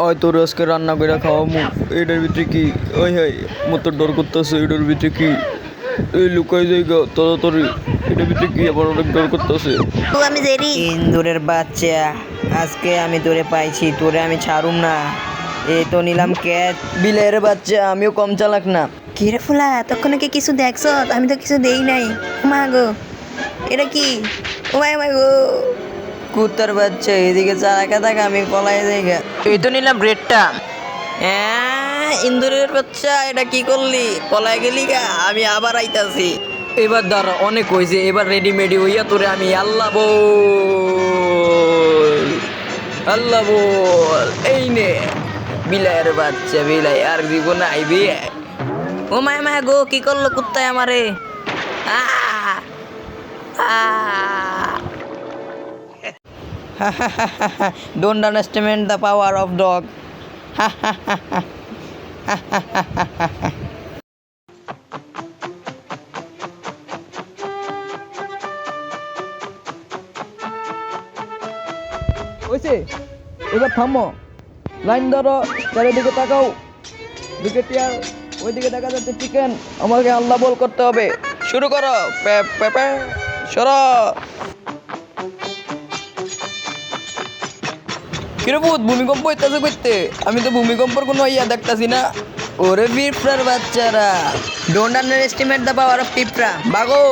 ওই তোর আজকে রান্না করে খাওয়ামু। এটার ভিতরে কি? ওই হাই মোর তো ডর করতেছে। এটার ভিতরে কি? এই লুকাই জায়গা তাড়াতাড়ি। এটার ভিতরে কি? আমার অনেক ডর করতেছে। তো আমি জেরি। ইন্দুরের বাচ্চা, আজকে আমি তোরে পাইছি, তোরে আমি ছাড়ুম না। এই তো নিলাম ক্যাচ। বিলের বাচ্চা, আমিও কম চালাক না। কিরে ফুলা এতক্ষণে কি কিছু দেখছ? আমি তো কিছু দেই নাই। মা গো এটা কি? ও মাই গো। কুত্তার বাচ্চা, এদিকে চালাকা থাক, আমি পলাই জায়গা। এই তো নিলাম রেডটা। হ্যাঁ ইন্দুরের বাচ্চা, এটা কি করলি? পলাই গেলি গা? আমি আবার আইতাছি। এবার ধর অনেক হয়েছে, এবার রেডিমেডি হইয়া তোরে আমি আল্লাহ বল, আল্লাহ বল। এই নে বিলাইয়ের বাচ্চা, বিলাই আর জীবন আইবি। ও মায় মায় গো, কি করলো কুত্তায় আমারে? Don't underestimate the power of dog. হয়েছে, এবার থামো। লাইন ধরো, চারিদিকে তাকাও। উইকেটিয়ার ওইদিকে দেখা যাচ্ছে চিকেন। আমাকে আল্লাহ বল করতে হবে। শুরু করো। পেপে সরো। কিরবুত ভূমিকম্প হইতেছে করতে? আমি তো ভূমিকম্পর কোনো ইয়া দেখতাছি না। ওরে পিঁপড়ার বাচ্চারা, don't under estimate the power of পিঁপড়া। ভাগো।